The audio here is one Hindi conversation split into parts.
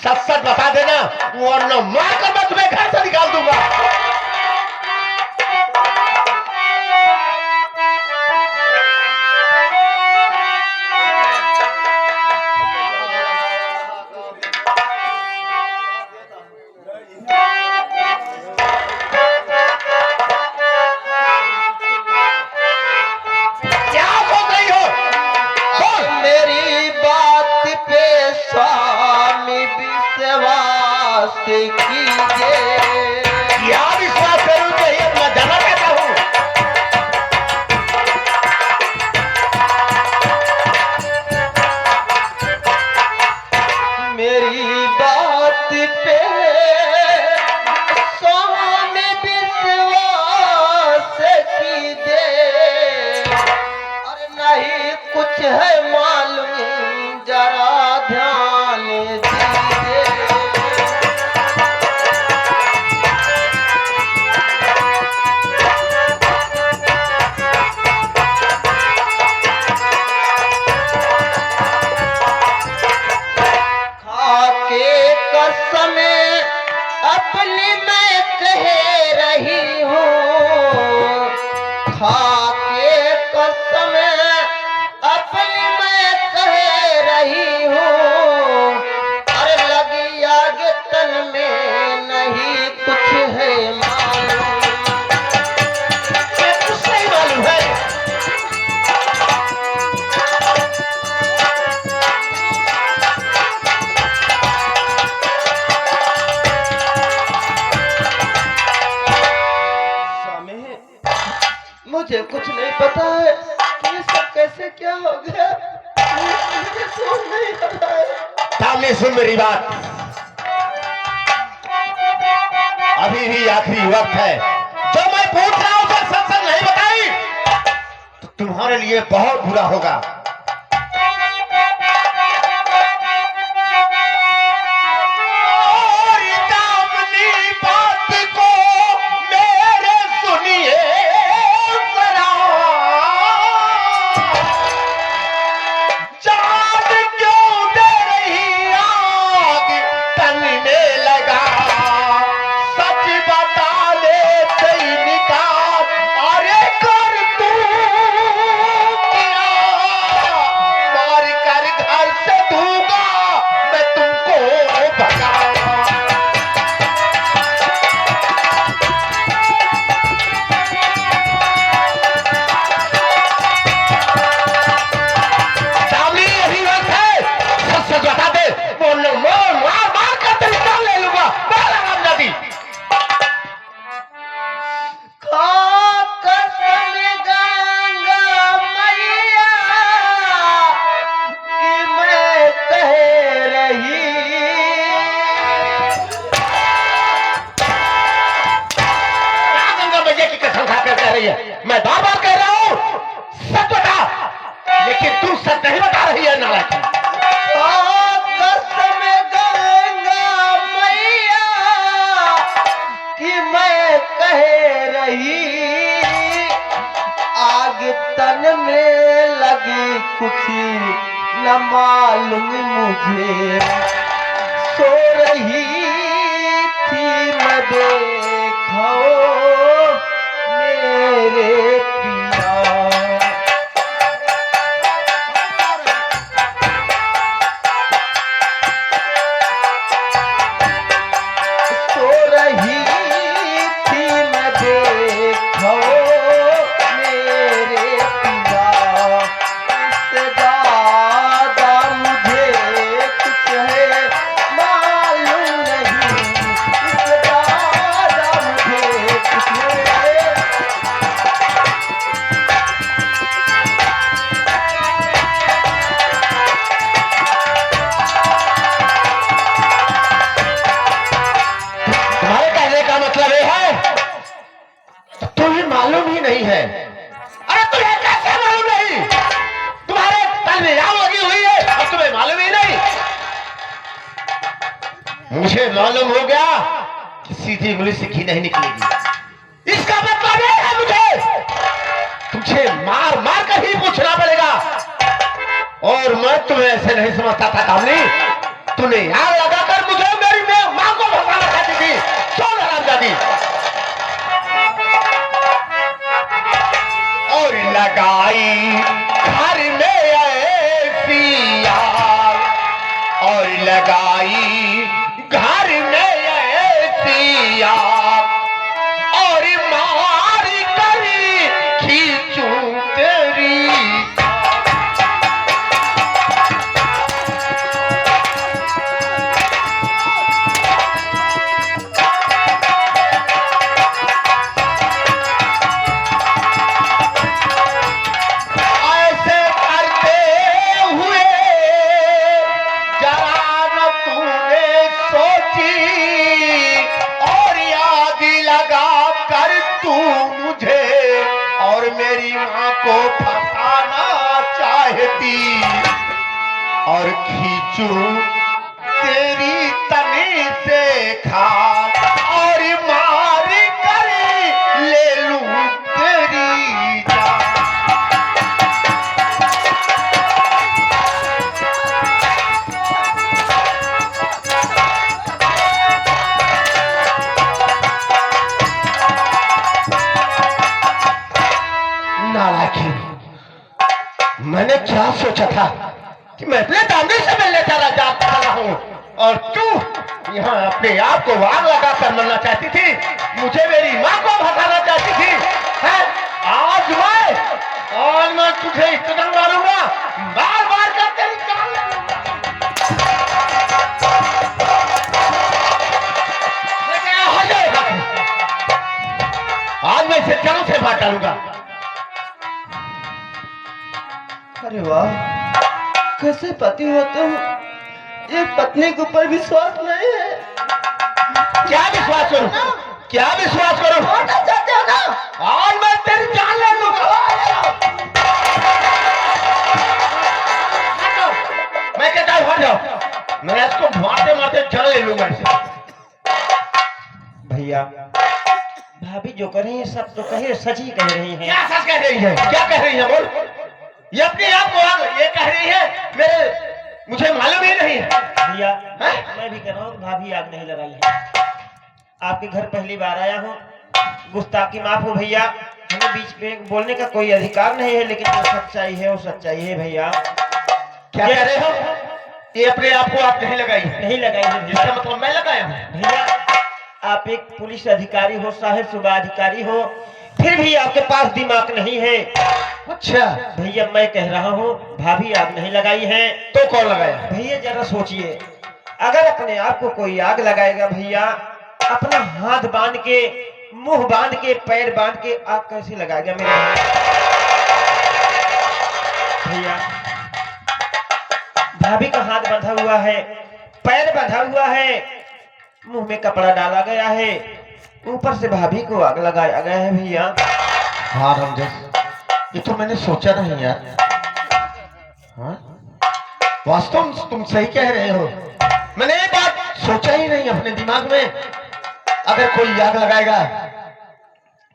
सच सच बता देना, वरना मार कर मैं तुम्हें घर से निकाल दूंगा। क्या विश्वास करूं कि ये मैं जाना चाहता हूं। मेरी बात पे स्वामी विश्वास कीजिए। अरे नहीं कुछ है मालूम, जरा ध्यान दीजिए। अपनी मैं कह रही हूँ, खाके कसम अपनी मैं कह रही हूँ। अरे लगी आग तन में नहीं कुछ है मालूम, कुछ नहीं मालूम है। मुझे कुछ नहीं पता है कि ये सब कैसे क्या हो गया। मुझे समझ नहीं आ रहा है। सामने सुन मेरी बात, अभी भी आखिरी वक्त है। जो मैं पूछ रहा हूं उसे सच सच नहीं बताई तो तुम्हारे लिए बहुत बुरा होगा। मैं बार बार कह रहा हूं सच बता, लेकिन तू सच नहीं बता रही है नालायक। कसम गंगा मैया कि मैं कह रही, आग तन में लगी कुछ न मालूम मुझे। सो रही थी मैं देखो मेरे पिया। सो रही थी मैं देखो मेरे पिया। इससे ज्यादा मुझे कुछ है मालूम नहीं, इससे ज्यादा मुझे कुछ है। मतलब ये है तुम्हें मालूम ही नहीं है। अरे तुम्हें कैसे मालूम नहीं? तुम्हारे तन में आग लगी हुई है और तुम्हें मालूम ही नहीं। मुझे मालूम हो गया कि सीधी उंगली से घी नहीं निकलेगी। इसका मतलब ये है मुझे तुझे मार मार कर ही पूछना पड़ेगा। और मैं तुम्हें ऐसे नहीं समझता था कामनी, तूने आग लगाकर मुझे लगी और लगाई घर में ऐसी आग, और लगाई घर में ऐसी आग, और मार करी खींचूं तेरी। ऐसे करते हुए जरा न तूने सोची, और याद लगा कर तू मुझे और मेरी माँ को फंसाना चाहती, और खींचूं तेरी तनी से खाल, और मार कर ले लूं तेरी जान। नालायक, मैंने क्या सोचा था कि मैं अपने दामने से मिलने चला रहा हूँ, और तू यहाँ अपने आप को आग लगाकर मरना चाहती थी, मुझे मेरी माँ को भगाना चाहती थी। है? आज मैं तुझे इतना मारूंगा, बार बार कर तेरी जान ले लूंगा। हो जाएगा, आज मैं इसे जड़ों से मार डालूंगा। अरे वाह, कैसे पति हो तुम, ये पत्नी के ऊपर विश्वास नहीं है। क्या विश्वास करूं? क्या विश्वास करूं? चाहते हो ना, आज मैं तेरी जान ले लूंगा। मैं कहता हूं हट जाओ, मैं इसको मारते मारते जान ले लूंगा इसे। भैया भाभी जो कह रही है सब तो कहे सच ही कह रही हैं। क्या सच कह रही है? क्या कह रही है? बोल। ये अपने आप को ये कह रही है, मुझे मालूम ही नहीं है। भैया हैं? मैं भी कह रहा हूँ कि भाभी आग नहीं लगाई है। आपके घर पहली बार आया हूँ, गुस्ताखी माफ हो भैया, हमें बीच में बोलने का कोई अधिकार नहीं है, लेकिन जो सच्चाई है वो सच्चाई है भैया। क्या कह रहे हो? ये अपने आप को आप नहीं लगाई है? नहीं लगाई है इसका भैया। मतलब मैं लगाया हूँ? भैया आप एक पुलिस अधिकारी हो, साहिब सुबह अधिकारी हो, फिर भी आपके पास दिमाग नहीं है। अच्छा, भैया मैं कह रहा हूँ भाभी आग नहीं लगाई है। तो कौन लगाया? भैया जरा सोचिए, अगर अपने आप को कोई आग लगाएगा भैया, अपना हाथ बांध के, मुंह बांध के, पैर बांध के आग कैसे लगाएगा मेरे भैया? भाभी का हाथ बंधा हुआ है, पैर बंधा हुआ है, मुंह में कपड़ा डाला गया है, ऊपर से भाभी को आग लगाया गया है भैया। हाँ रामजस, ये तो मैंने सोचा नहीं यार। हाँ? वास्तव में तुम सही कह रहे हो, मैंने ये बात सोचा ही नहीं अपने दिमाग में। अगर कोई आग लगाएगा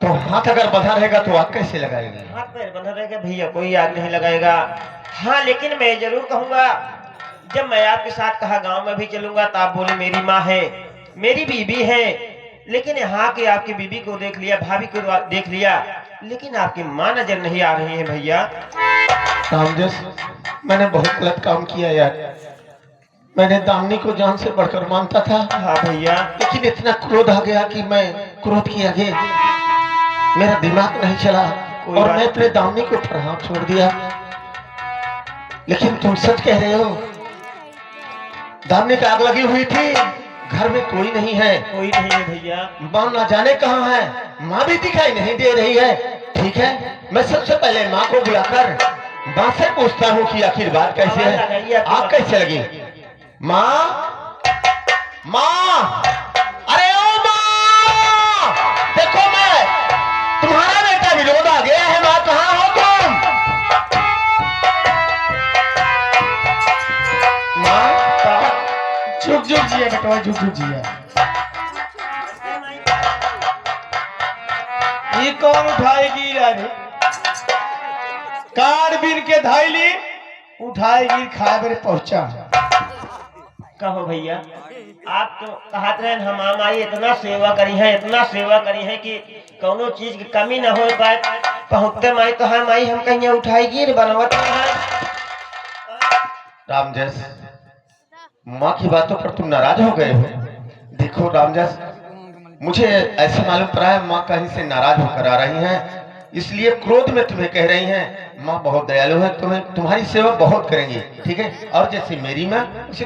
तो हाथ अगर बंधा रहेगा तो आग कैसे लगाएगा? हाथ पैर बंधा रहेगा भैया, कोई आग नहीं लगाएगा। हाँ लेकिन मैं जरूर कहूंगा, जब मैं आपके साथ कहा गांव में भी चलूंगा तो आप बोले मेरी माँ है, मेरी बीबी है, लेकिन यहाँ के आपकी बीबी को देख लिया, भाभी को देख लिया, लेकिन आपकी माँ नजर नहीं आ रही है भैया। रामजस, मैंने बहुत गलत काम किया यार। मैंने दामनी को जान से बढ़कर मानता था। हाँ भैया, लेकिन इतना क्रोध आ गया कि मैं क्रोध के आगे मेरा दिमाग नहीं चला और मैं अपने दामनी को फरहा छोड़ दिया। लेकिन तुम सच कह रहे हो, दामनी की आग लगी हुई थी, घर में कोई नहीं है। कोई नहीं है भैया। माँ ना जाने कहाँ है, माँ भी दिखाई नहीं दे रही है। ठीक है, मैं सबसे पहले माँ को बुलाकर माँ से पूछता हूँ कि आखिर बात कैसे है, आग कैसे लगी। माँ, माँ, अरे ओ माँ, देखो मैं तुम्हारा बेटा विनोद आ गया है। माँ कहाँ हो तुम? माँ, झुक झुक जिया बेटा, झुक झुक जिया। ये कौन उठाएगी रे? कार बिन के धाइली उठाएगी, खाए बेरे पहुंचा। कहो भैया, आप तो कहते रहे हम माई इतना सेवा करी है, इतना सेवा करी है कि कोनो चीज की कमी न हो पाए। पहुँचते माई तो हाँ माई हम कहीं उठाएगी रे बनावत है। रामजस, माँ की बातों पर तुम नाराज हो गए हो। देखो रामजस, मुझे ऐसा मालूम पड़ा है माँ कहीं से नाराज होकर आ रही हैं, इसलिए क्रोध में तुम्हें कह रही हैं। माँ बहुत दयालु है, तुम्हें तुम्हारी सेवा बहुत करेंगी, ठीक है। और जैसे मेरी माँ उसे